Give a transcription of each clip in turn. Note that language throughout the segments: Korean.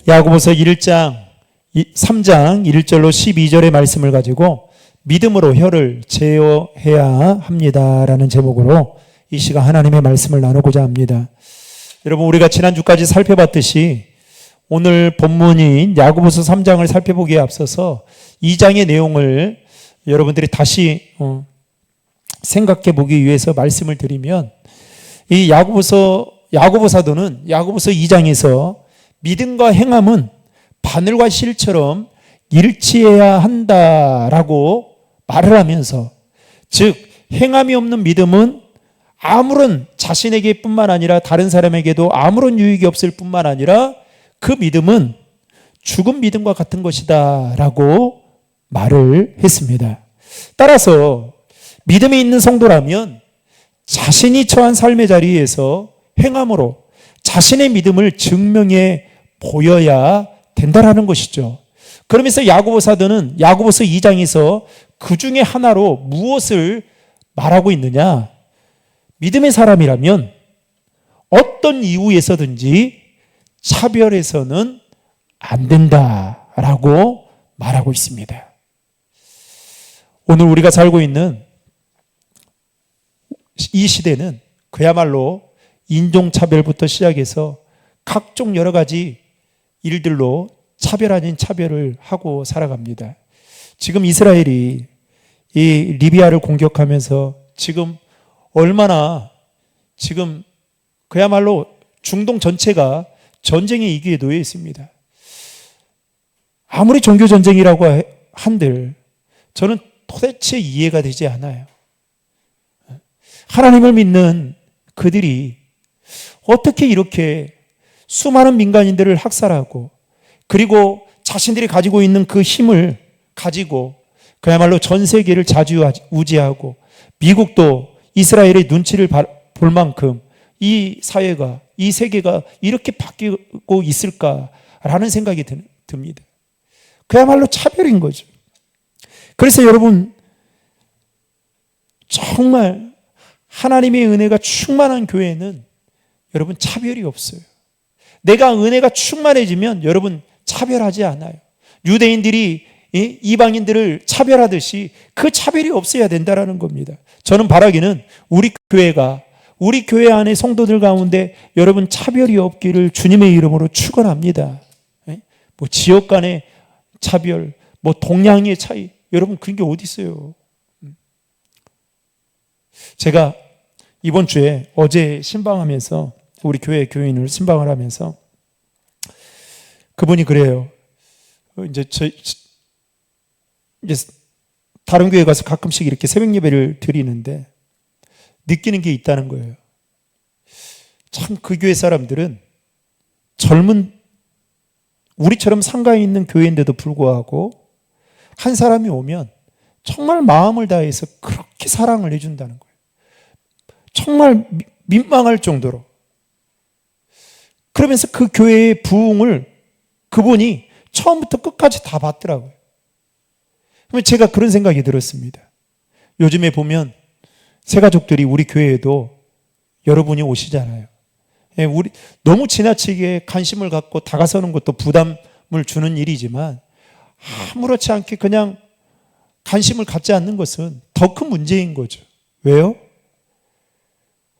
야고보서 1장 3장 1절로 12절의 말씀을 가지고 믿음으로 혀를 제어해야 합니다라는 제목으로 이 시간 하나님의 말씀을 나누고자 합니다. 여러분, 우리가 지난주까지 살펴봤듯이 오늘 본문인 야고보서 3장을 살펴보기에 앞서서 2장의 내용을 여러분들이 다시 생각해 보기 위해서 말씀을 드리면, 이 야고보 사도는 야고보서 2장에서 믿음과 행함은 바늘과 실처럼 일치해야 한다라고 말을 하면서, 즉 행함이 없는 믿음은 아무런 자신에게 뿐만 아니라 다른 사람에게도 아무런 유익이 없을 뿐만 아니라 그 믿음은 죽은 믿음과 같은 것이다 라고 말을 했습니다. 따라서 믿음이 있는 성도라면 자신이 처한 삶의 자리에서 행함으로 자신의 믿음을 증명해 보여야 된다라는 것이죠. 그러면서 야고보 사도는 야고보서 2장에서 그 중에 하나로 무엇을 말하고 있느냐? 믿음의 사람이라면 어떤 이유에서든지 차별해서는 안 된다라고 말하고 있습니다. 오늘 우리가 살고 있는 이 시대는 그야말로 인종차별부터 시작해서 각종 여러 가지 일들로 차별 아닌 차별을 하고 살아갑니다. 지금 이스라엘이 이 리비아를 공격하면서 지금 얼마나 지금 그야말로 중동 전체가 전쟁의 위기에 놓여 있습니다. 아무리 종교전쟁이라고 한들 저는 도대체 이해가 되지 않아요. 하나님을 믿는 그들이 어떻게 이렇게 수많은 민간인들을 학살하고, 그리고 자신들이 가지고 있는 그 힘을 가지고 그야말로 전 세계를 좌지우지하고, 미국도 이스라엘의 눈치를 볼 만큼 이 사회가, 이 세계가 이렇게 바뀌고 있을까라는 생각이 듭니다. 그야말로 차별인 거죠. 그래서 여러분, 정말 하나님의 은혜가 충만한 교회는 여러분 차별이 없어요. 내가 은혜가 충만해지면 여러분 차별하지 않아요. 유대인들이 이방인들을 차별하듯이 그 차별이 없어야 된다라는 겁니다. 저는 바라기는 우리 교회 안에 성도들 가운데 여러분 차별이 없기를 주님의 이름으로 축원합니다. 뭐 지역 간의 차별, 뭐 동양의 차이, 여러분 그런 게 어디 있어요? 제가 이번 주에 어제 신방하면서 우리 교회 교인을 신방을 하면서 그분이 그래요. 이제 다른 교회 가서 가끔씩 이렇게 새벽 예배를 드리는데 느끼는 게 있다는 거예요. 참 그 교회 사람들은 젊은 우리처럼 상가에 있는 교회인데도 불구하고 한 사람이 오면 정말 마음을 다해서 그렇게 사랑을 해준다는 거예요. 정말 민망할 정도로. 그러면서 그 교회의 부흥을 그분이 처음부터 끝까지 다 봤더라고요. 그러면 제가 그런 생각이 들었습니다. 요즘에 보면 새가족들이 우리 교회에도 여러분이 오시잖아요. 우리 너무 지나치게 관심을 갖고 다가서는 것도 부담을 주는 일이지만 아무렇지 않게 그냥 관심을 갖지 않는 것은 더 큰 문제인 거죠. 왜요?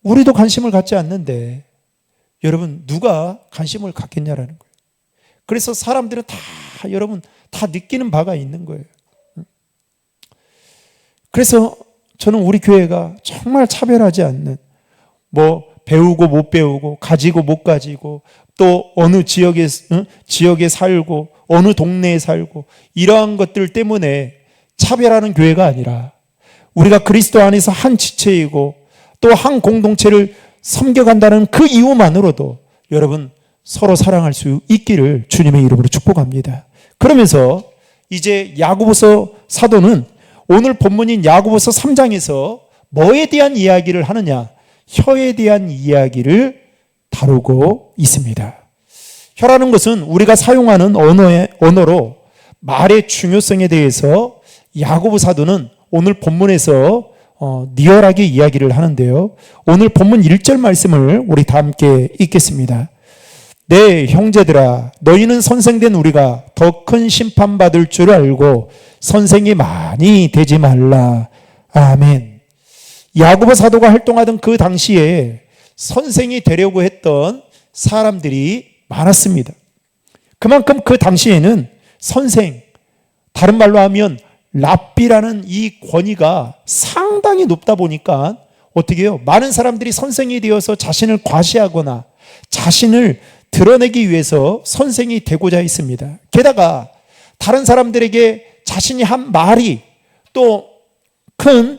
우리도 관심을 갖지 않는데 여러분 누가 관심을 갖겠냐라는 거예요. 그래서 사람들은 여러분 다 느끼는 바가 있는 거예요. 그래서 저는 우리 교회가 정말 차별하지 않는, 뭐 배우고 못 배우고 가지고 못 가지고 또 어느 지역에 살고 어느 동네에 살고 이러한 것들 때문에 차별하는 교회가 아니라 우리가 그리스도 안에서 한 지체이고 또 한 공동체를 섬겨간다는 그 이유만으로도 여러분 서로 사랑할 수 있기를 주님의 이름으로 축복합니다. 그러면서 이제 야고보서 사도는 오늘 본문인 야고보서 3장에서 뭐에 대한 이야기를 하느냐? 혀에 대한 이야기를 다루고 있습니다. 혀라는 것은 우리가 사용하는 언어로 말의 중요성에 대해서 야고보 사도는 오늘 본문에서 리얼하게 이야기를 하는데요. 오늘 본문 1절 말씀을 우리 다 함께 읽겠습니다. 내 형제들아, 너희는 선생된 우리가 더 큰 심판받을 줄 알고 선생이 많이 되지 말라. 아멘. 야고보 사도가 활동하던 그 당시에 선생이 되려고 했던 사람들이 많았습니다. 그만큼 그 당시에는 선생, 다른 말로 하면 랍비라는 이 권위가 상당히 높다 보니까 어떻게 해요? 많은 사람들이 선생이 되어서 자신을 과시하거나 자신을 드러내기 위해서 선생이 되고자 했습니다. 게다가 다른 사람들에게 자신이 한 말이 또 큰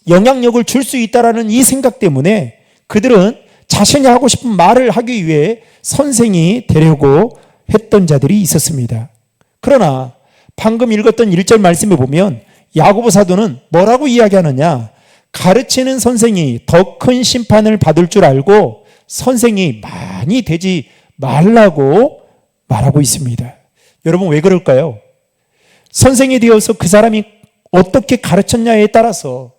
영향력을 줄 수 있다라는 이 생각 때문에 그들은 자신이 하고 싶은 말을 하기 위해 선생이 되려고 했던 자들이 있었습니다. 그러나 방금 읽었던 1절 말씀에 보면 야고보 사도는 뭐라고 이야기하느냐? 가르치는 선생이 더 큰 심판을 받을 줄 알고 선생이 많이 되지 말라고 말하고 있습니다. 여러분, 왜 그럴까요? 선생이 되어서 그 사람이 어떻게 가르쳤냐에 따라서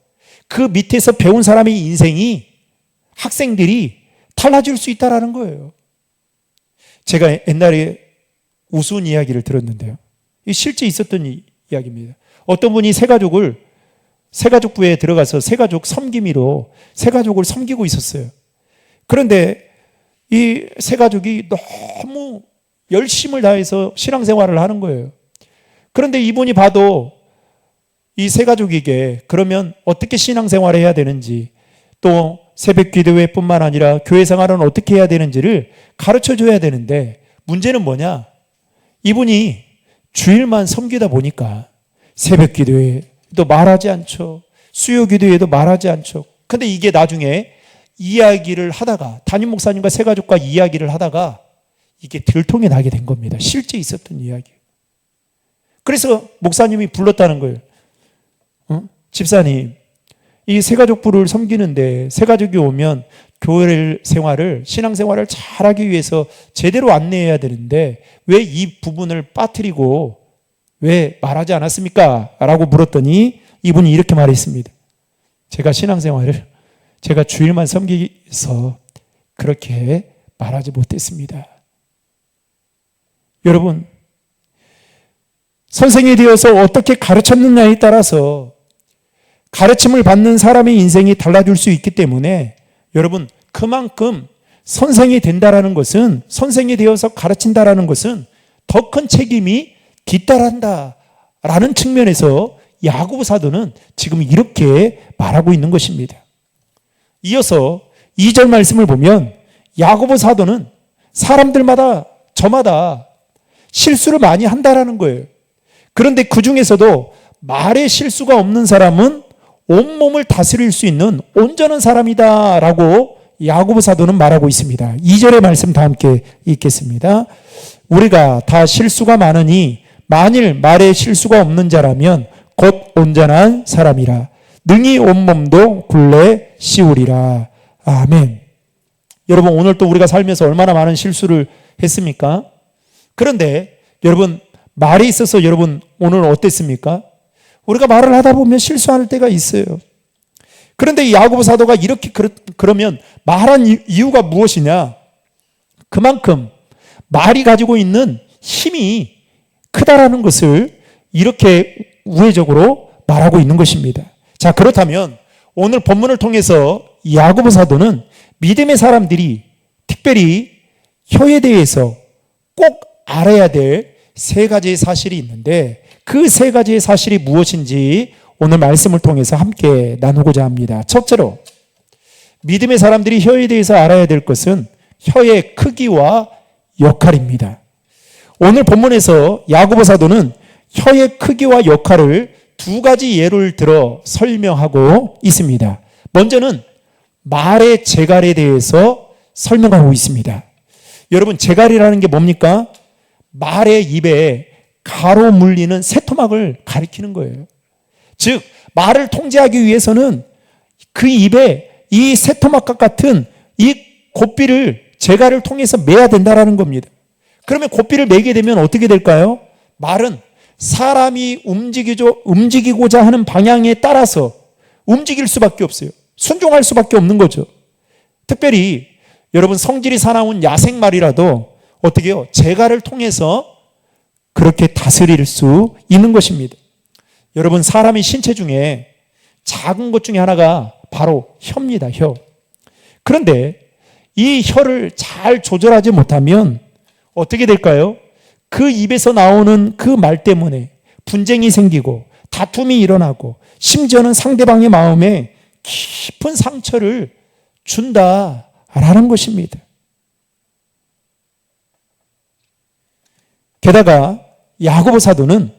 그 밑에서 배운 사람의 인생이, 학생들이 달라질 수 있다는 거예요. 제가 옛날에 우스운 이야기를 들었는데요. 이 실제 있었던 이야기입니다. 어떤 분이 새가족부에 들어가서 새가족 섬김이로 새가족을 섬기고 있었어요. 그런데 이 새가족이 너무 열심을 다해서 신앙생활을 하는 거예요. 그런데 이분이 봐도 이 새가족에게 그러면 어떻게 신앙생활을 해야 되는지, 또 새벽 기도회뿐만 아니라 교회 생활은 어떻게 해야 되는지를 가르쳐 줘야 되는데, 문제는 뭐냐? 이분이 주일만 섬기다 보니까 새벽 기도회도 말하지 않죠. 수요 기도회도 말하지 않죠. 근데 이게 나중에 이야기를 하다가, 담임 목사님과 새가족과 이야기를 하다가 이게 들통이 나게 된 겁니다. 실제 있었던 이야기. 그래서 목사님이 불렀다는 거예요. 집사님, 이 새가족부를 섬기는데 새가족이 오면 교회 생활을, 신앙생활을 잘하기 위해서 제대로 안내해야 되는데 왜 이 부분을 빠뜨리고 왜 말하지 않았습니까? 라고 물었더니 이분이 이렇게 말했습니다. 제가 신앙생활을 제가 주일만 섬기기 위해서 그렇게 말하지 못했습니다. 여러분, 선생이 되어서 어떻게 가르쳤느냐에 따라서 가르침을 받는 사람의 인생이 달라질 수 있기 때문에 여러분, 그만큼 선생이 된다라는 것은, 선생이 되어서 가르친다라는 것은 더 큰 책임이 뒤따른다라는 측면에서 야고보 사도는 지금 이렇게 말하고 있는 것입니다. 이어서 2절 말씀을 보면 야고보 사도는 사람들마다, 저마다 실수를 많이 한다라는 거예요. 그런데 그 중에서도 말에 실수가 없는 사람은 온몸을 다스릴 수 있는 온전한 사람이다라고 야고보 사도는 말하고 있습니다. 2절의 말씀 다 함께 읽겠습니다. 우리가 다 실수가 많으니 만일 말에 실수가 없는 자라면 곧 온전한 사람이라. 능히 온몸도 굴레 씌우리라. 아멘. 여러분, 오늘 또 우리가 살면서 얼마나 많은 실수를 했습니까? 그런데 여러분, 말에 있어서 여러분 오늘 어땠습니까? 우리가 말을 하다 보면 실수할 때가 있어요. 그런데 야고보 사도가 이렇게 그러면 말한 이유가 무엇이냐? 그만큼 말이 가지고 있는 힘이 크다라는 것을 이렇게 우회적으로 말하고 있는 것입니다. 자, 그렇다면 오늘 본문을 통해서 야고보 사도는 믿음의 사람들이 특별히 혀에 대해서 꼭 알아야 될 세 가지의 사실이 있는데, 그 세 가지의 사실이 무엇인지 오늘 말씀을 통해서 함께 나누고자 합니다. 첫째로, 믿음의 사람들이 혀에 대해서 알아야 될 것은 혀의 크기와 역할입니다. 오늘 본문에서 야고보 사도는 혀의 크기와 역할을 두 가지 예를 들어 설명하고 있습니다. 먼저는 말의 재갈에 대해서 설명하고 있습니다. 여러분, 재갈이라는 게 뭡니까? 말의 입에 가로 물리는 새토막을 가리키는 거예요. 즉, 말을 통제하기 위해서는 그 입에 이 새토막과 같은 이 고삐를, 재갈을 통해서 매야 된다라는 겁니다. 그러면 고삐를 매게 되면 어떻게 될까요? 말은 사람이 움직이고자 하는 방향에 따라서 움직일 수밖에 없어요. 순종할 수밖에 없는 거죠. 특별히 여러분 성질이 사나운 야생말이라도 어떻게 해요? 재갈을 통해서 그렇게 다스릴 수 있는 것입니다. 여러분 사람의 신체 중에 작은 것 중에 하나가 바로 혀입니다. 혀. 그런데 이 혀를 잘 조절하지 못하면 어떻게 될까요? 그 입에서 나오는 그 말 때문에 분쟁이 생기고 다툼이 일어나고 심지어는 상대방의 마음에 깊은 상처를 준다라는 것입니다. 게다가 야고보 사도는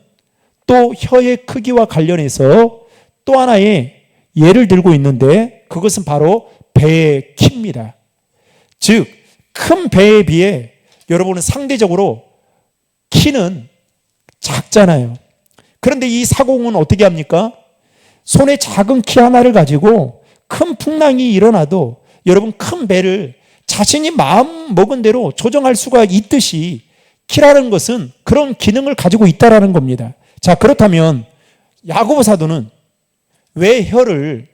또 혀의 크기와 관련해서 또 하나의 예를 들고 있는데 그것은 바로 배의 키입니다. 즉, 큰 배에 비해 여러분은 상대적으로 키는 작잖아요. 그런데 이 사공은 어떻게 합니까? 손에 작은 키 하나를 가지고 큰 풍랑이 일어나도 여러분 큰 배를 자신이 마음 먹은 대로 조정할 수가 있듯이 키라는 것은 그런 기능을 가지고 있다라는 겁니다. 자, 그렇다면 야고보 사도는 왜 혀를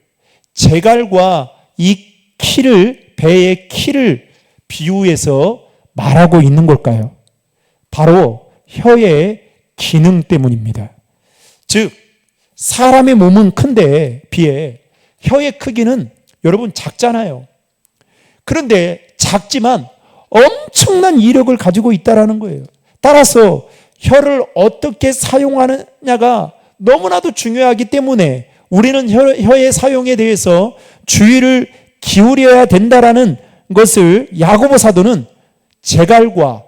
재갈과 이 키를, 배의 키를 비유해서 말하고 있는 걸까요? 바로 혀의 기능 때문입니다. 즉, 사람의 몸은 큰데 비해 혀의 크기는 여러분 작잖아요. 그런데 작지만 엄청난 이력을 가지고 있다는 거예요. 따라서 혀를 어떻게 사용하느냐가 너무나도 중요하기 때문에 우리는 혀의 사용에 대해서 주의를 기울여야 된다라는 것을 야고보 사도는 재갈과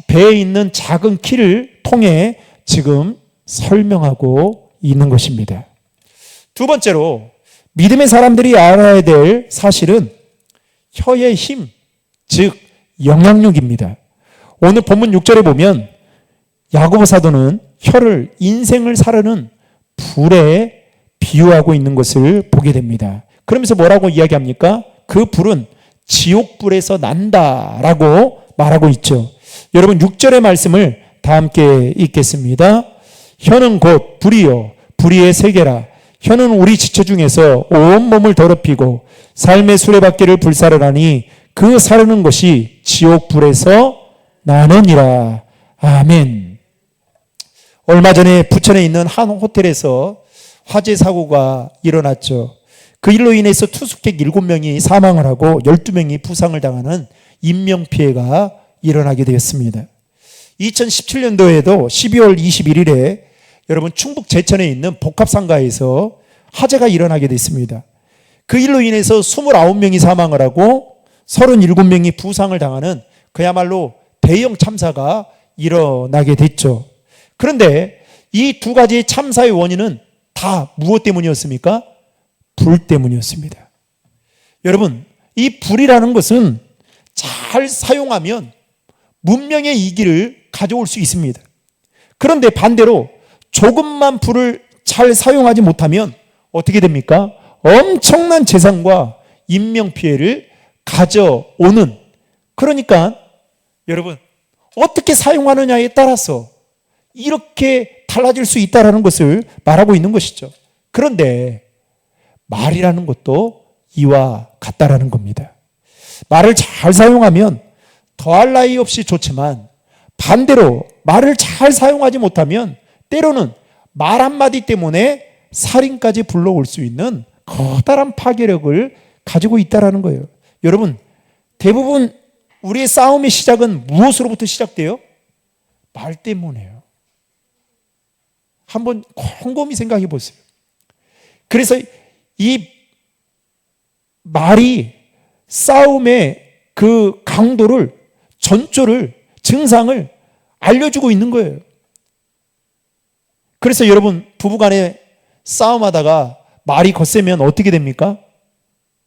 배에 있는 작은 키를 통해 지금 설명하고 있는 것입니다. 두 번째로 믿음의 사람들이 알아야 될 사실은 혀의 힘, 즉 영향력입니다. 오늘 본문 6절에 보면 야고보 사도는 혀를 인생을 사르는 불에 비유하고 있는 것을 보게 됩니다. 그러면서 뭐라고 이야기합니까? 그 불은 지옥불에서 난다라고 말하고 있죠. 여러분 6절의 말씀을 다 함께 읽겠습니다. 혀는 곧 불이요 불의의 세계라. 혀는 우리 지체 중에서 온 몸을 더럽히고 삶의 수레바퀴를 불사르라니 그 사르는 것이 지옥불에서 나느니라. 아멘. 얼마 전에 부천에 있는 한 호텔에서 화재 사고가 일어났죠. 그 일로 인해서 투숙객 7명이 사망을 하고 12명이 부상을 당하는 인명피해가 일어나게 되었습니다. 2017년도에도 12월 21일에 여러분 충북 제천에 있는 복합상가에서 화재가 일어나게 됐습니다. 그 일로 인해서 29명이 사망을 하고 37명이 부상을 당하는 그야말로 대형 참사가 일어나게 됐죠. 그런데 이 두 가지 참사의 원인은 다 무엇 때문이었습니까? 불 때문이었습니다. 여러분, 이 불이라는 것은 잘 사용하면 문명의 이기를 가져올 수 있습니다. 그런데 반대로 조금만 불을 잘 사용하지 못하면 어떻게 됩니까? 엄청난 재산과 인명피해를 가져오는, 그러니까 여러분 어떻게 사용하느냐에 따라서 이렇게 달라질 수 있다는 것을 말하고 있는 것이죠. 그런데 말이라는 것도 이와 같다라는 겁니다. 말을 잘 사용하면 더할 나위 없이 좋지만 반대로 말을 잘 사용하지 못하면 때로는 말 한마디 때문에 살인까지 불러올 수 있는 커다란 파괴력을 가지고 있다는 거예요. 여러분, 대부분 우리의 싸움의 시작은 무엇으로부터 시작돼요? 말 때문에요. 한번 곰곰이 생각해 보세요. 그래서 이 말이 싸움의 그 강도를, 전조를, 증상을 알려주고 있는 거예요. 그래서 여러분, 부부간에 싸움하다가 말이 거세면 어떻게 됩니까?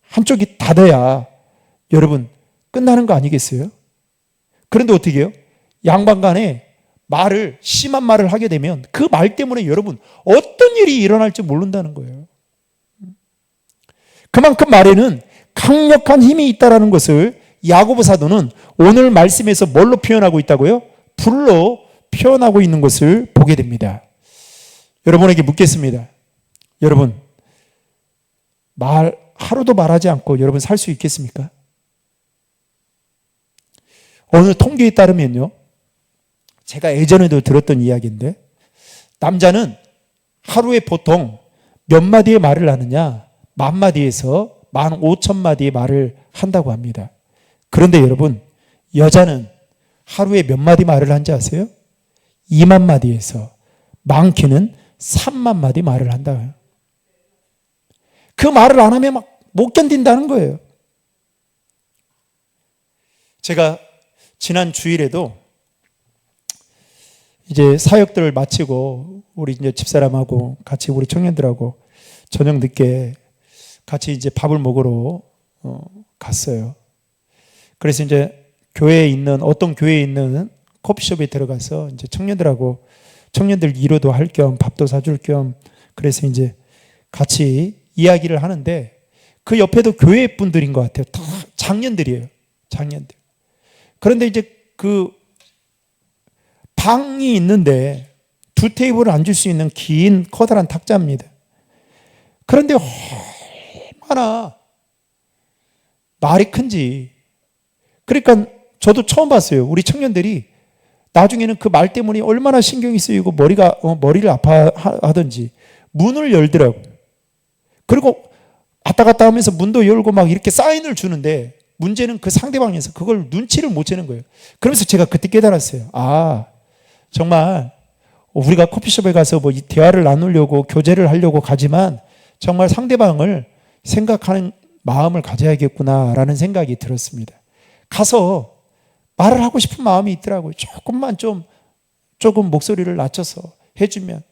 한쪽이 닫아야 여러분 끝나는 거 아니겠어요? 그런데 어떻게 해요? 양반 간에 말을, 심한 말을 하게 되면 그 말 때문에 여러분 어떤 일이 일어날지 모른다는 거예요. 그만큼 말에는 강력한 힘이 있다는 것을 야고보 사도는 오늘 말씀에서 뭘로 표현하고 있다고요? 불로 표현하고 있는 것을 보게 됩니다. 여러분에게 묻겠습니다. 여러분, 하루도 말하지 않고 여러분 살 수 있겠습니까? 어느 통계에 따르면요, 제가 예전에도 들었던 이야기인데, 남자는 하루에 보통 몇 마디의 말을 하느냐? 10,000마디에서 15,000마디의 말을 한다고 합니다. 그런데 여러분, 여자는 하루에 몇 마디 말을 한지 아세요? 20,000마디에서 많게는 30,000마디 말을 한다. 그 말을 안 하면 막 못 견딘다는 거예요. 제가 지난 주일에도 이제 사역들을 마치고 우리 이제 집사람하고 같이 우리 청년들하고 저녁 늦게 같이 이제 밥을 먹으러 갔어요. 그래서 이제 어떤 교회에 있는 커피숍에 들어가서 이제 청년들 위로도 할 겸 밥도 사줄 겸 그래서 이제 같이 이야기를 하는데 그 옆에도 교회 분들인 것 같아요. 다 장년들이에요. 장년들. 그런데 이제 그 방이 있는데 2테이블을 앉을 수 있는 긴 커다란 탁자입니다. 그런데 얼마나 말이 큰지. 그러니까 저도 처음 봤어요. 우리 청년들이 나중에는 그 말 때문에 얼마나 신경이 쓰이고 머리를 아파하든지 문을 열더라고요. 그리고 왔다 갔다 하면서 문도 열고 막 이렇게 사인을 주는데 문제는 그 상대방에서 그걸 눈치를 못 채는 거예요. 그러면서 제가 그때 깨달았어요. 아, 정말 우리가 커피숍에 가서 뭐 이 대화를 나누려고 교제를 하려고 가지만 정말 상대방을 생각하는 마음을 가져야겠구나라는 생각이 들었습니다. 가서 말을 하고 싶은 마음이 있더라고요. 조금 목소리를 낮춰서 해주면.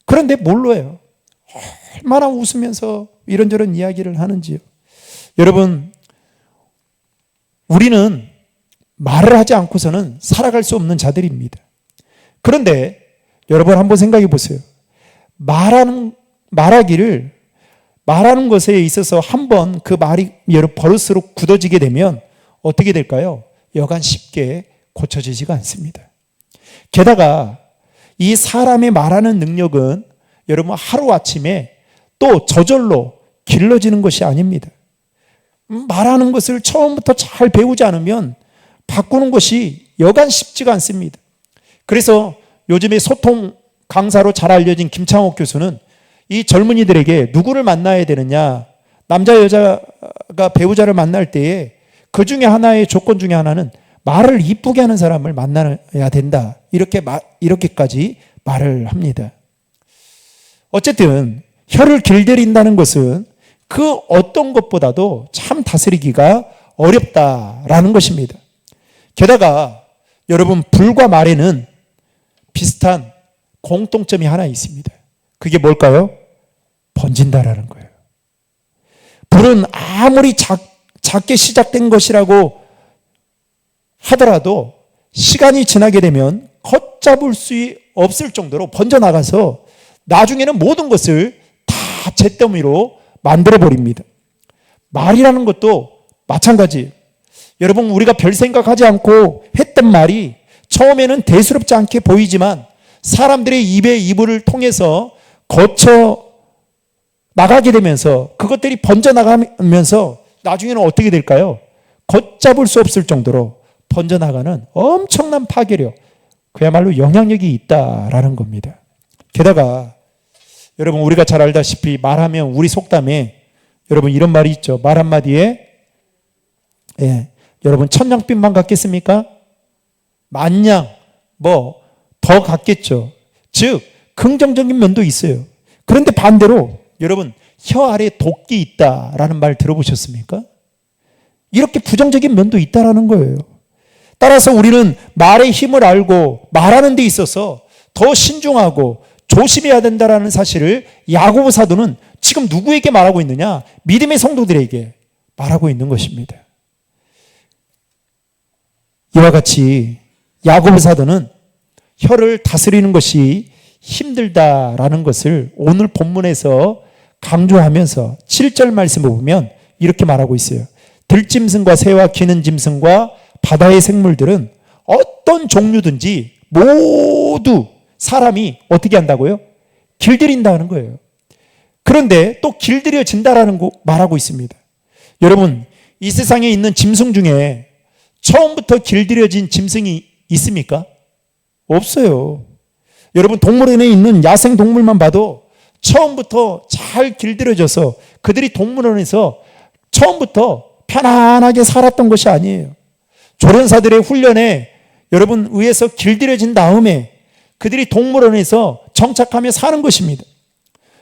그런데 뭘로 얼마나 웃으면서 이런저런 이야기를 하는지요. 여러분, 우리는 말을 하지 않고서는 살아갈 수 없는 자들입니다. 그런데 여러분 한번 생각해 보세요. 말하는 것에 있어서 한번 그 말이 여러 버릇으로 굳어지게 되면 어떻게 될까요? 여간 쉽게 고쳐지지가 않습니다. 게다가 이 사람의 말하는 능력은 여러분 하루아침에 또 저절로 길러지는 것이 아닙니다. 말하는 것을 처음부터 잘 배우지 않으면 바꾸는 것이 여간 쉽지가 않습니다. 그래서 요즘에 소통 강사로 잘 알려진 김창옥 교수는 이 젊은이들에게 누구를 만나야 되느냐, 남자 여자가 배우자를 만날 때에 그 중에 하나의 조건 중에 하나는 말을 이쁘게 하는 사람을 만나야 된다. 이렇게까지 말을 합니다. 어쨌든 혀를 길들인다는 것은 그 어떤 것보다도 참 다스리기가 어렵다라는 것입니다. 게다가 여러분 불과 말에는 비슷한 공통점이 하나 있습니다. 그게 뭘까요? 번진다라는 거예요. 불은 아무리 작게 시작된 것이라고 하더라도 시간이 지나게 되면 걷잡을 수 없을 정도로 번져나가서 나중에는 모든 것을 다 잿더미로 만들어버립니다. 말이라는 것도 마찬가지예요. 여러분 우리가 별 생각하지 않고 했던 말이 처음에는 대수롭지 않게 보이지만 사람들의 입에 이불을 통해서 거쳐 나가게 되면서 그것들이 번져나가면서 나중에는 어떻게 될까요? 걷잡을 수 없을 정도로 번져나가는 엄청난 파괴력, 그야말로 영향력이 있다라는 겁니다. 게다가 여러분 우리가 잘 알다시피 말하면 우리 속담에 여러분 이런 말이 있죠. 말 한마디에 여러분 천냥빚만 같겠습니까? 만냥 더 같겠죠. 즉 긍정적인 면도 있어요. 그런데 반대로 여러분 혀 아래 독이 있다라는 말 들어보셨습니까? 이렇게 부정적인 면도 있다라는 거예요. 따라서 우리는 말의 힘을 알고 말하는 데 있어서 더 신중하고 조심해야 된다라는 사실을 야고보 사도는 지금 누구에게 말하고 있느냐? 믿음의 성도들에게 말하고 있는 것입니다. 이와 같이 야고보 사도는 혀를 다스리는 것이 힘들다라는 것을 오늘 본문에서 강조하면서 7절 말씀을 보면 이렇게 말하고 있어요. 들짐승과 새와 기는 짐승과 바다의 생물들은 어떤 종류든지 모두 사람이 어떻게 한다고요? 길들인다는 거예요. 그런데 또 길들여진다라는 거 말하고 있습니다. 여러분 이 세상에 있는 짐승 중에 처음부터 길들여진 짐승이 있습니까? 없어요. 여러분, 동물원에 있는 야생 동물만 봐도 처음부터 잘 길들여져서 그들이 동물원에서 처음부터 편안하게 살았던 것이 아니에요. 조련사들의 훈련에 여러분 의해서 길들여진 다음에 그들이 동물원에서 정착하며 사는 것입니다.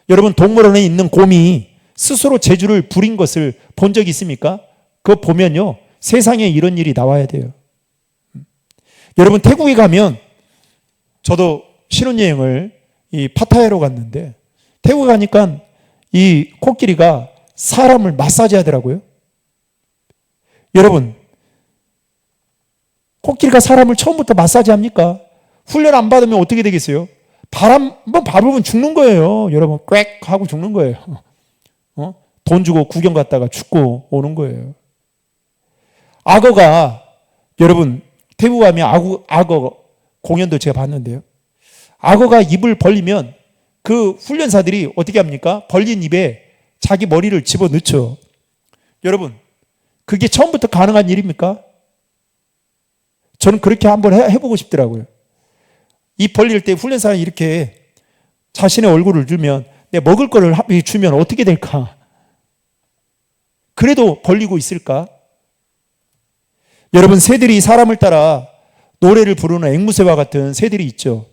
여러분, 동물원에 있는 곰이 스스로 재주를 부린 것을 본 적 있습니까? 그거 보면요, 세상에 이런 일이 나와야 돼요. 여러분, 태국에 가면 저도 신혼여행을 이 파타야로 갔는데 태국에 가니까 이 코끼리가 사람을 마사지 하더라고요. 여러분, 코끼리가 사람을 처음부터 마사지 합니까? 훈련 안 받으면 어떻게 되겠어요? 바람 한번 밟으면 죽는 거예요. 여러분, 꽥 하고 죽는 거예요. 돈 주고 구경 갔다가 죽고 오는 거예요. 악어가, 여러분, 태국 가면 악어 공연도 제가 봤는데요. 악어가 입을 벌리면 그 훈련사들이 어떻게 합니까? 벌린 입에 자기 머리를 집어넣죠. 여러분, 그게 처음부터 가능한 일입니까? 저는 그렇게 한번 해보고 싶더라고요. 입 벌릴 때 훈련사가 이렇게 자신의 얼굴을 주면, 내 먹을 거를 주면 어떻게 될까? 그래도 벌리고 있을까? 여러분, 새들이 사람을 따라 노래를 부르는 앵무새와 같은 새들이 있죠.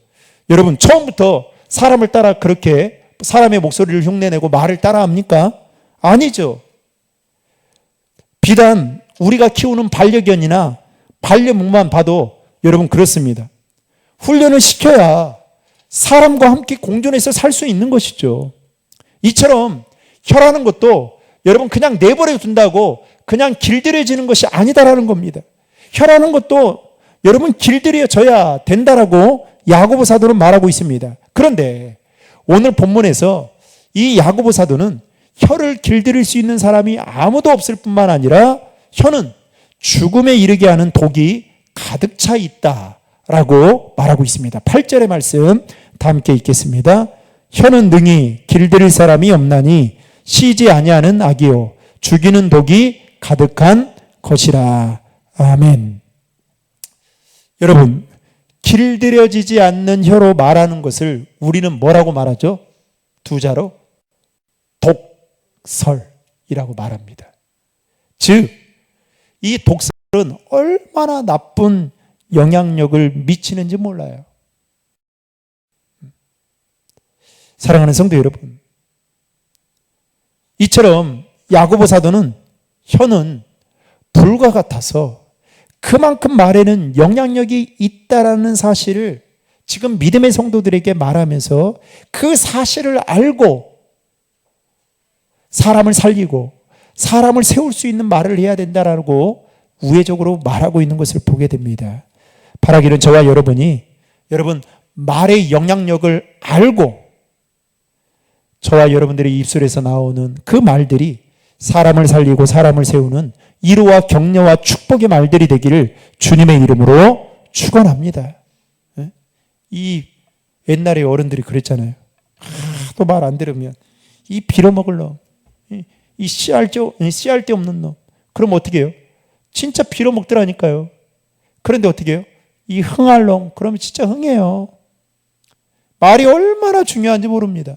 여러분, 처음부터 사람을 따라 그렇게 사람의 목소리를 흉내내고 말을 따라합니까? 아니죠. 비단 우리가 키우는 반려견이나 반려묘만 봐도 여러분 그렇습니다. 훈련을 시켜야 사람과 함께 공존해서 살 수 있는 것이죠. 이처럼 혀라는 것도 여러분 그냥 내버려 둔다고 그냥 길들여지는 것이 아니다라는 겁니다. 혀라는 것도 여러분 길들여져야 된다라고 야고보 사도는 말하고 있습니다. 그런데 오늘 본문에서 이 야고보 사도는 혀를 길들일 수 있는 사람이 아무도 없을 뿐만 아니라 혀는 죽음에 이르게 하는 독이 가득 차 있다라고 말하고 있습니다. 8절의 말씀 다 함께 읽겠습니다. 혀는 능히 길들일 사람이 없나니 쉬지 아니하는 악이요 죽이는 독이 가득한 것이라. 아멘. 여러분, 길들여지지 않는 혀로 말하는 것을 우리는 뭐라고 말하죠? 두 자로 독설이라고 말합니다. 즉, 이 독설은 얼마나 나쁜 영향력을 미치는지 몰라요. 사랑하는 성도 여러분, 이처럼 야고보 사도는 혀는 불과 같아서 그만큼 말에는 영향력이 있다라는 사실을 지금 믿음의 성도들에게 말하면서 그 사실을 알고 사람을 살리고 사람을 세울 수 있는 말을 해야 된다라고 우회적으로 말하고 있는 것을 보게 됩니다. 바라기는 저와 여러분이 여러분 말의 영향력을 알고 저와 여러분들의 입술에서 나오는 그 말들이 사람을 살리고 사람을 세우는 위로와 격려와 축복의 말들이 되기를 주님의 이름으로 축원합니다. 이 옛날에 어른들이 그랬잖아요. 또 말 안 들으면 이 빌어먹을 놈, 이 씨알 데 없는 놈. 그럼 어떻게 해요? 진짜 빌어먹더라니까요. 그런데 어떻게 해요? 이 흥할 놈, 그러면 진짜 흥해요. 말이 얼마나 중요한지 모릅니다.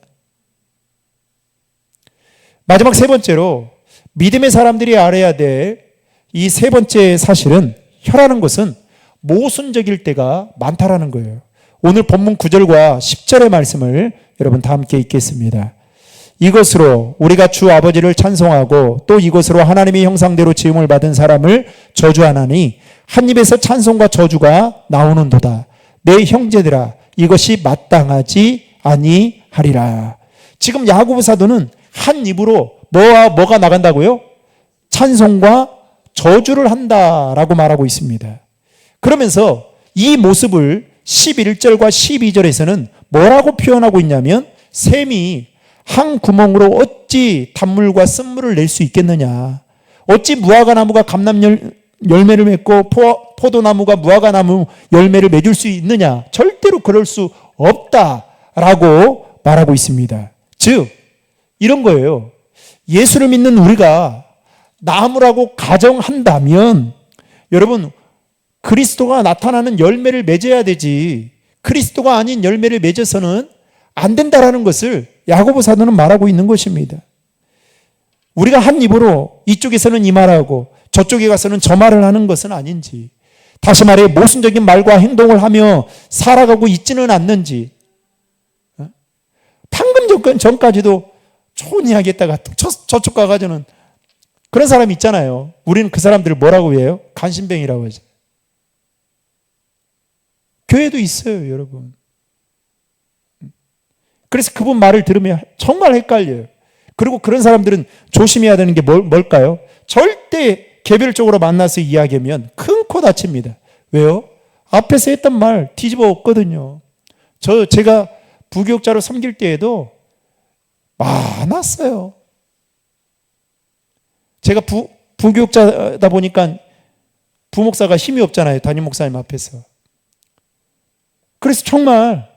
마지막 세 번째로 믿음의 사람들이 알아야 될 이 세 번째 사실은 혀라는 것은 모순적일 때가 많다라는 거예요. 오늘 본문 9절과 10절의 말씀을 여러분 다 함께 읽겠습니다. 이것으로 우리가 주 아버지를 찬송하고 또 이것으로 하나님의 형상대로 지음을 받은 사람을 저주하나니 한 입에서 찬송과 저주가 나오는도다. 내 형제들아 이것이 마땅하지 아니하리라. 지금 야고보 사도는 한 입으로 뭐가 나간다고요? 찬송과 저주를 한다라고 말하고 있습니다. 그러면서 이 모습을 11절과 12절에서는 뭐라고 표현하고 있냐면 샘이 한 구멍으로 어찌 단물과 쓴물을 낼 수 있겠느냐. 어찌 무화과나무가 감람 열매를 맺고 포도나무가 무화과나무 열매를 맺을 수 있느냐. 절대로 그럴 수 없다라고 말하고 있습니다. 즉 이런 거예요. 예수를 믿는 우리가 나무라고 가정한다면 여러분 그리스도가 나타나는 열매를 맺어야 되지, 그리스도가 아닌 열매를 맺어서는 안 된다라는 것을 야고보 사도는 말하고 있는 것입니다. 우리가 한 입으로 이쪽에서는 이 말하고 저쪽에 가서는 저 말을 하는 것은 아닌지, 다시 말해 모순적인 말과 행동을 하며 살아가고 있지는 않는지, 방금 전까지도 좋은 이야기 했다가 저쪽 가가지고는 그런 사람이 있잖아요. 우리는 그 사람들을 뭐라고 해요? 간신뱅이라고 하죠. 교회도 있어요, 여러분. 그래서 그분 말을 들으면 정말 헷갈려요. 그리고 그런 사람들은 조심해야 되는 게 뭘까요? 절대 개별적으로 만나서 이야기하면 큰 코 다칩니다. 왜요? 앞에서 했던 말 뒤집어 엎거든요. 제가 부교육자로 섬길 때에도 많았어요. 제가 부교육자다 보니까 부목사가 힘이 없잖아요, 담임 목사님 앞에서. 그래서 정말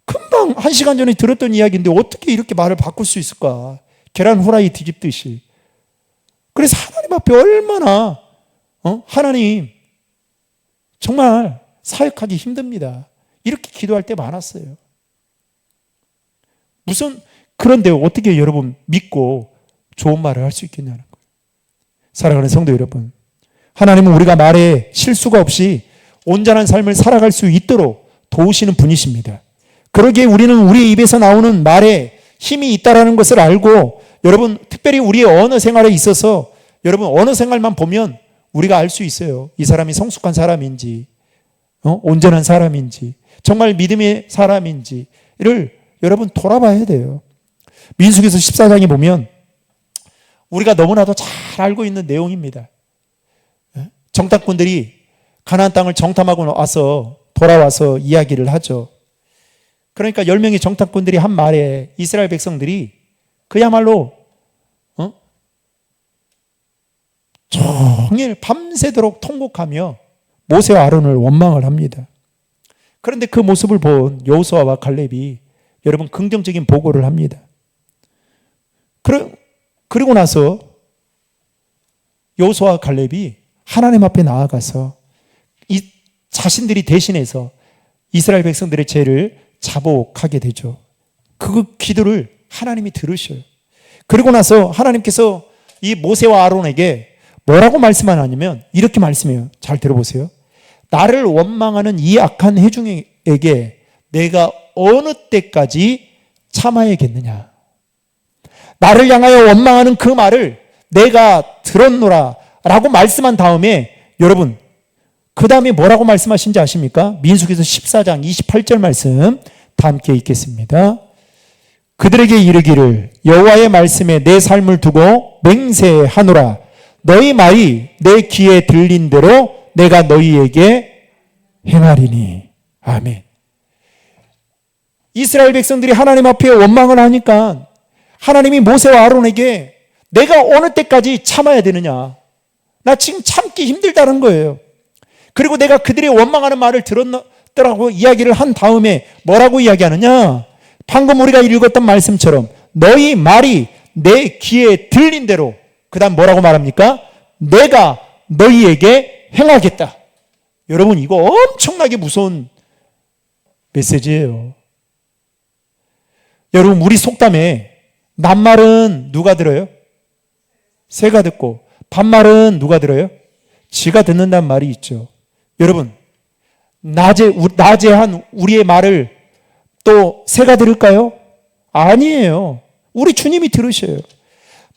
금방 1시간 전에 들었던 이야기인데 어떻게 이렇게 말을 바꿀 수 있을까? 계란 후라이 뒤집듯이. 그래서 하나님 앞에 얼마나 하나님 정말 사역하기 힘듭니다, 이렇게 기도할 때 많았어요. 그런데 어떻게 여러분 믿고 좋은 말을 할 수 있겠냐는 거예요. 사랑하는 성도 여러분, 하나님은 우리가 말에 실수가 없이 온전한 삶을 살아갈 수 있도록 도우시는 분이십니다. 그러기에 우리는 우리 입에서 나오는 말에 힘이 있다는 것을 알고, 여러분 특별히 우리의 언어 생활에 있어서 여러분 언어 생활만 보면 우리가 알 수 있어요. 이 사람이 성숙한 사람인지, 온전한 사람인지, 정말 믿음의 사람인지를 여러분 돌아봐야 돼요. 민수기서 14장에 보면 우리가 너무나도 잘 알고 있는 내용입니다. 정탐꾼들이 가나안 땅을 정탐하고 돌아와서 이야기를 하죠. 그러니까 10명의 정탐꾼들이 한 말에 이스라엘 백성들이 그야말로 종일 밤새도록 통곡하며 모세와 아론을 원망을 합니다. 그런데 그 모습을 본 여호수아와 갈렙이 여러분 긍정적인 보고를 합니다. 그리고 나서 여호수아와 갈렙이 하나님 앞에 나아가서 자신들이 대신해서 이스라엘 백성들의 죄를 자복하게 되죠. 그 기도를 하나님이 들으셔요. 그리고 나서 하나님께서 이 모세와 아론에게 뭐라고 말씀하냐면 이렇게 말씀해요. 잘 들어보세요. 나를 원망하는 이 악한 회중에게 내가 어느 때까지 참아야겠느냐. 나를 향하여 원망하는 그 말을 내가 들었노라 라고 말씀한 다음에 여러분 그 다음에 뭐라고 말씀하신지 아십니까? 민수기서 14장 28절 말씀 다 함께 읽겠습니다. 그들에게 이르기를 여호와의 말씀에 내 삶을 두고 맹세하노라. 너희 말이 내 귀에 들린 대로 내가 너희에게 행하리니. 아멘. 이스라엘 백성들이 하나님 앞에 원망을 하니까 하나님이 모세와 아론에게 내가 어느 때까지 참아야 되느냐. 나 지금 참기 힘들다는 거예요. 그리고 내가 그들의 원망하는 말을 들었더라고 이야기를 한 다음에 뭐라고 이야기하느냐. 방금 우리가 읽었던 말씀처럼 너희 말이 내 귀에 들린 대로 그 다음 뭐라고 말합니까? 내가 너희에게 행하겠다. 여러분 이거 엄청나게 무서운 메시지예요. 여러분 우리 속담에 낱말은 누가 들어요? 새가 듣고 반말은 누가 들어요? 쥐가 듣는다는 말이 있죠. 여러분 낮에 한 우리의 말을 또 새가 들을까요? 아니에요. 우리 주님이 들으셔요.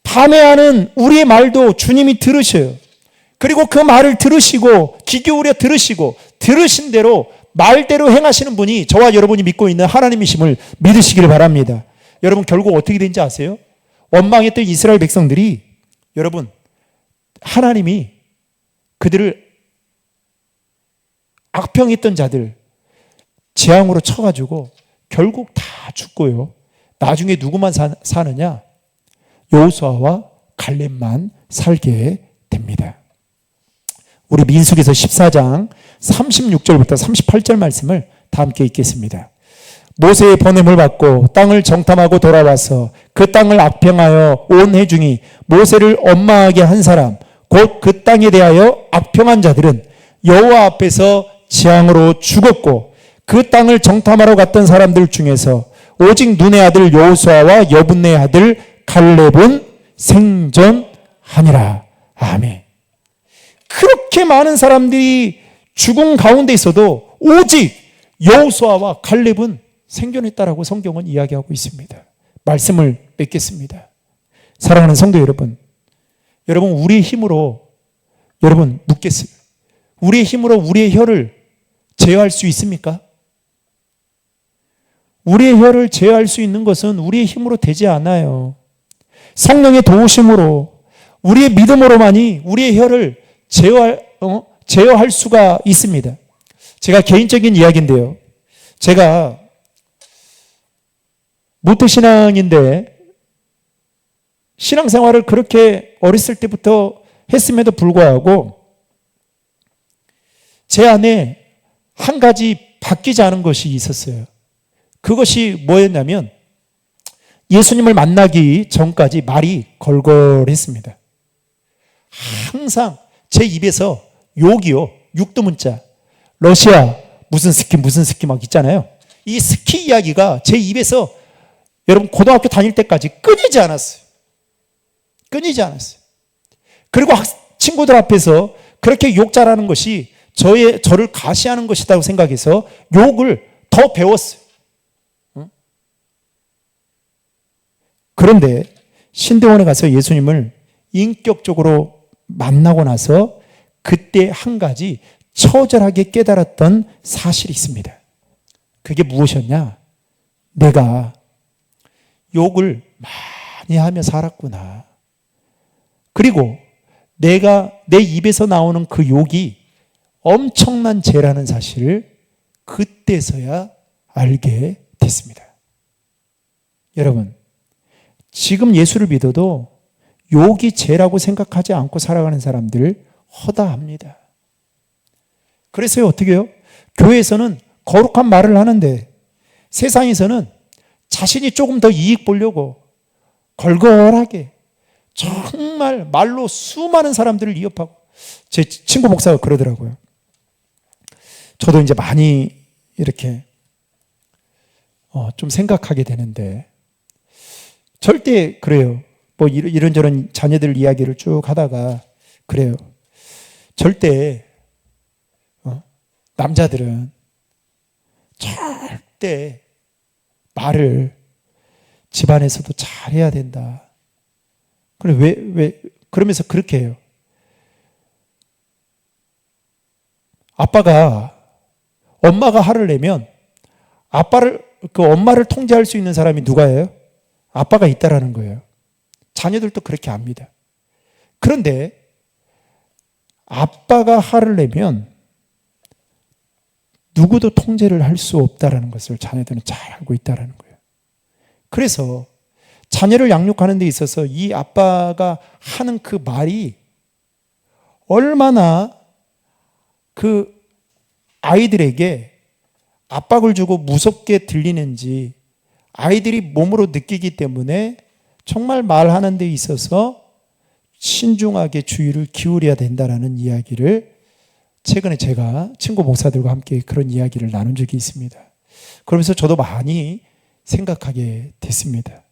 밤에 하는 우리의 말도 주님이 들으셔요. 그리고 그 말을 들으시고 귀 기울여 들으시고 들으신 대로 말대로 행하시는 분이 저와 여러분이 믿고 있는 하나님이심을 믿으시기를 바랍니다. 여러분 결국 어떻게 된지 아세요? 원망했던 이스라엘 백성들이 여러분 하나님이 그들을 악평했던 자들 재앙으로 쳐가지고 결국 다 죽고요. 나중에 누구만 사느냐? 여호수아와 갈렙만 살게 됩니다. 우리 민수기서 14장 36절부터 38절 말씀을 다 함께 읽겠습니다. 모세의 보냄을 받고 땅을 정탐하고 돌아와서 그 땅을 악평하여 온 회중이 모세를 원망하게 한 사람 곧 그 땅에 대하여 악평한 자들은 여호와 앞에서 재앙으로 죽었고 그 땅을 정탐하러 갔던 사람들 중에서 오직 눈의 아들 여호수아와 여분의 아들 갈렙은 생존하니라. 아멘. 그렇게 많은 사람들이 죽음 가운데 있어도 오직 여호수아와 갈렙은 생존했다라고 성경은 이야기하고 있습니다. 말씀을 맺겠습니다. 사랑하는 성도 여러분, 우리의 힘으로 묻겠습니다. 우리의 힘으로 우리의 혀를 제어할 수 있습니까? 우리의 혀를 제어할 수 있는 것은 우리의 힘으로 되지 않아요. 성령의 도우심으로 우리의 믿음으로만이 우리의 혀를 제어할 수가 있습니다. 제가 개인적인 이야기인데요. 제가 모태신앙인데 신앙생활을 그렇게 어렸을 때부터 했음에도 불구하고 제 안에 한 가지 바뀌지 않은 것이 있었어요. 그것이 뭐였냐면 예수님을 만나기 전까지 말이 걸걸했습니다. 항상 제 입에서 욕이요. 육두문자. 러시아 무슨 스키 막 있잖아요. 이 스키 이야기가 제 입에서 여러분 고등학교 다닐 때까지 끊이지 않았어요. 그리고 친구들 앞에서 그렇게 욕 잘하는 것이 저를 가시하는 것이라고 생각해서 욕을 더 배웠어요. 그런데 신대원에 가서 예수님을 인격적으로 만나고 나서 그때 한 가지 처절하게 깨달았던 사실이 있습니다. 그게 무엇이었냐? 내가 욕을 많이 하며 살았구나. 그리고 내가 내 입에서 나오는 그 욕이 엄청난 죄라는 사실을 그때서야 알게 됐습니다. 여러분, 지금 예수를 믿어도 욕이 죄라고 생각하지 않고 살아가는 사람들 허다합니다. 그래서 어떻게 해요? 교회에서는 거룩한 말을 하는데 세상에서는 자신이 조금 더 이익 보려고 걸걸하게 정말 말로 수많은 사람들을 위협하고, 제 친구 목사가 그러더라고요. 저도 이제 많이 이렇게 좀 생각하게 되는데 절대 그래요. 뭐 이런저런 자녀들 이야기를 쭉 하다가 그래요. 절대 남자들은 절대 말을 집안에서도 잘해야 된다. 그래 왜 그러면서 그렇게 해요. 엄마가 화를 내면 엄마를 통제할 수 있는 사람이 누가예요? 아빠가 있다라는 거예요. 자녀들도 그렇게 압니다. 그런데 아빠가 화를 내면 누구도 통제를 할 수 없다라는 것을 자녀들은 잘 알고 있다라는 거예요. 그래서 자녀를 양육하는 데 있어서 이 아빠가 하는 그 말이 얼마나 그 아이들에게 압박을 주고 무섭게 들리는지 아이들이 몸으로 느끼기 때문에 정말 말하는 데 있어서 신중하게 주의를 기울여야 된다는 이야기를 최근에 제가 친구 목사들과 함께 그런 이야기를 나눈 적이 있습니다. 그러면서 저도 많이 생각하게 됐습니다.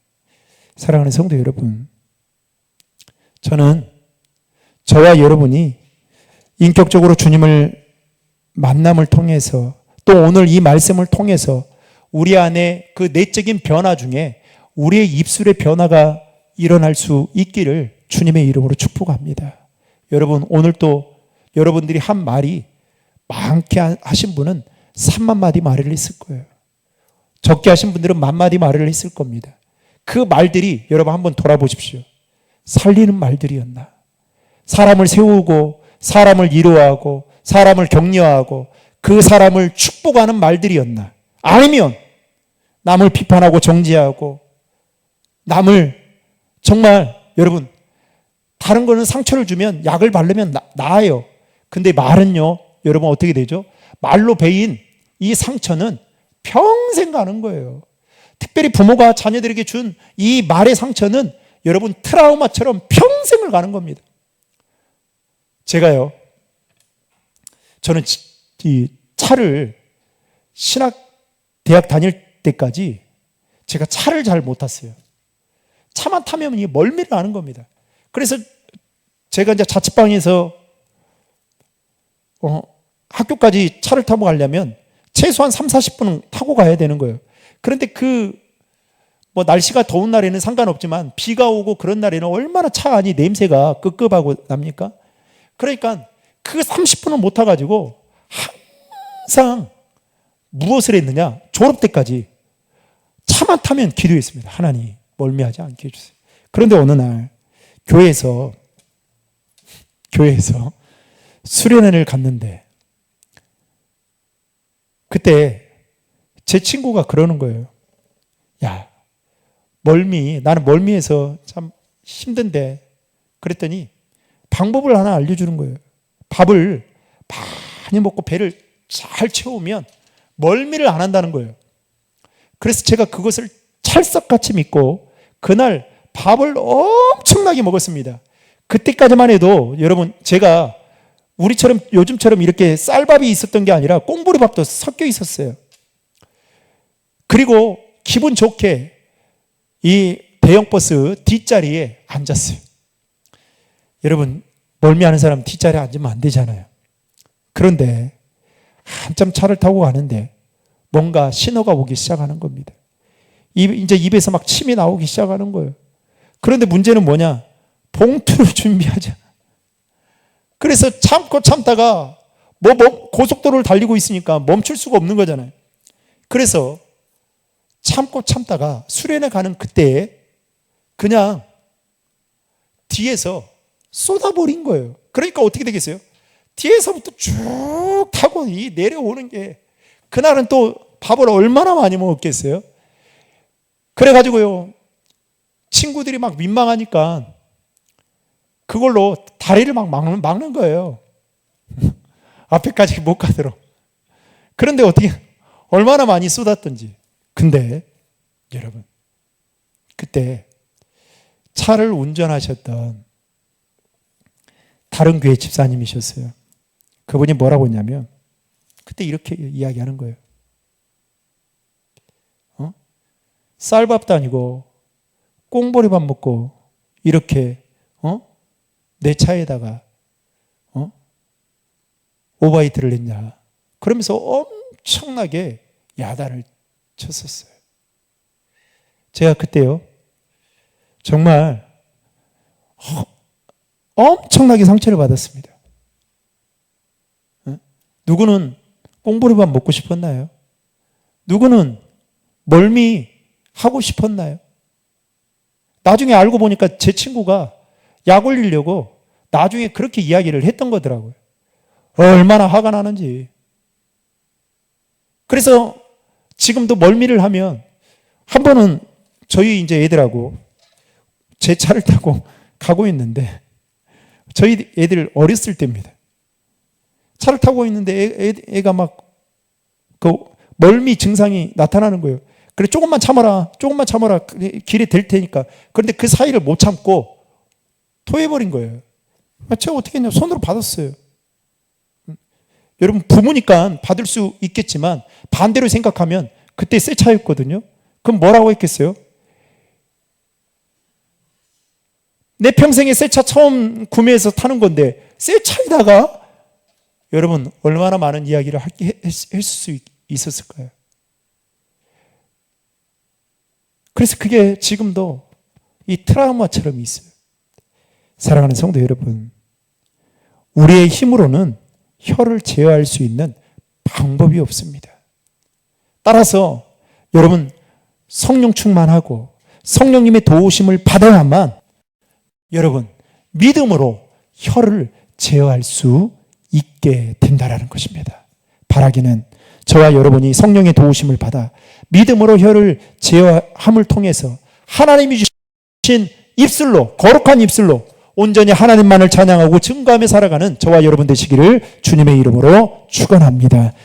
사랑하는 성도 여러분, 저는 저와 여러분이 인격적으로 주님을 만남을 통해서 또 오늘 이 말씀을 통해서 우리 안에 그 내적인 변화 중에 우리의 입술의 변화가 일어날 수 있기를 주님의 이름으로 축복합니다. 여러분, 오늘 또 여러분들이 한 말이 많게 하신 분은 3만 마디 말을 했을 거예요. 적게 하신 분들은 10,000마디 말을 했을 겁니다. 그 말들이 여러분 한번 돌아보십시오. 살리는 말들이었나? 사람을 세우고 사람을 위로하고 사람을 격려하고 그 사람을 축복하는 말들이었나? 아니면 남을 비판하고 정죄하고 남을 정말 여러분 다른 거는 상처를 주면 약을 바르면 나아요. 근데 말은요 여러분 어떻게 되죠? 말로 베인 이 상처는 평생 가는 거예요. 특별히 부모가 자녀들에게 준 이 말의 상처는 여러분 트라우마처럼 평생을 가는 겁니다. 제가요 저는 이 차를 신학대학 다닐 때까지 제가 차를 잘 못 탔어요. 차만 타면 이게 멀미를 하는 겁니다. 그래서 제가 이제 자취방에서 학교까지 차를 타고 가려면 최소한 3, 40분은 타고 가야 되는 거예요. 그런데 뭐 날씨가 더운 날에는 상관없지만 비가 오고 그런 날에는 얼마나 차 안이 냄새가 끄급하고 납니까? 그러니까 그 30분을 못 타가지고 항상 무엇을 했느냐? 졸업 때까지 차만 타면 기도했습니다. 하나님 멀미하지 않게 해주세요. 그런데 어느 날 교회에서 수련회를 갔는데 그때 제 친구가 그러는 거예요. 야, 나는 멀미해서 참 힘든데. 그랬더니 방법을 하나 알려주는 거예요. 밥을 많이 먹고 배를 잘 채우면 멀미를 안 한다는 거예요. 그래서 제가 그것을 찰떡같이 믿고 그날 밥을 엄청나게 먹었습니다. 그때까지만 해도 여러분, 제가 우리처럼 요즘처럼 이렇게 쌀밥이 있었던 게 아니라 꽁보리밥도 섞여 있었어요. 그리고 기분 좋게 이 대형버스 뒷자리에 앉았어요. 여러분, 멀미하는 사람 뒷자리에 앉으면 안 되잖아요. 그런데 한참 차를 타고 가는데 뭔가 신호가 오기 시작하는 겁니다. 이제 입에서 막 침이 나오기 시작하는 거예요. 그런데 문제는 뭐냐? 봉투를 준비하자. 그래서 참다가 고속도로를 달리고 있으니까 멈출 수가 없는 거잖아요. 그래서 참다가 수련회 가는 그때에 그냥 뒤에서 쏟아버린 거예요. 그러니까 어떻게 되겠어요? 뒤에서부터 쭉 타고 내려오는 게, 그날은 또 밥을 얼마나 많이 먹었겠어요? 그래가지고요, 친구들이 막 민망하니까 그걸로 다리를 막 막는 거예요. 앞에까지 못 가도록. 그런데 어떻게, 얼마나 많이 쏟았던지. 근데 여러분, 그때 차를 운전하셨던 다른 교회 집사님이셨어요. 그분이 뭐라고 했냐면 그때 이렇게 이야기하는 거예요. 쌀밥도 아니고 꽁보리밥 먹고 이렇게 내 차에다가 오바이트를 했냐. 그러면서 엄청나게 야단을 쳤었어요. 제가 그때요, 정말 엄청나게 상처를 받았습니다. 누구는 꽁보리밥 먹고 싶었나요? 누구는 멀미하고 싶었나요? 나중에 알고 보니까 제 친구가 약 올리려고 나중에 그렇게 이야기를 했던 거더라고요. 얼마나 화가 나는지. 그래서 지금도 멀미를 하면 한 번은 저희 이제 애들하고 제 차를 타고 가고 있는데, 저희 애들 어렸을 때입니다. 차를 타고 있는데 애가 막 그 멀미 증상이 나타나는 거예요. 그래, 조금만 참아라. 길에 댈 테니까. 그런데 그 사이를 못 참고 토해버린 거예요. 제가 어떻게 했냐, 손으로 받았어요. 여러분, 부모니까 받을 수 있겠지만 반대로 생각하면 그때 새 차였거든요. 그럼 뭐라고 했겠어요? 내 평생에 새 차 처음 구매해서 타는 건데 새 차에다가, 여러분, 얼마나 많은 이야기를 했을 수 있었을까요? 그래서 그게 지금도 이 트라우마처럼 있어요. 사랑하는 성도 여러분, 우리의 힘으로는 혀를 제어할 수 있는 방법이 없습니다. 따라서 여러분, 성령 충만하고 성령님의 도우심을 받아야만 여러분, 믿음으로 혀를 제어할 수 있게 된다라는 것입니다. 바라기는 저와 여러분이 성령의 도우심을 받아 믿음으로 혀를 제어함을 통해서 하나님이 주신 입술로, 거룩한 입술로 온전히 하나님만을 찬양하고 증거하며 살아가는 저와 여러분 되시기를 주님의 이름으로 축원합니다.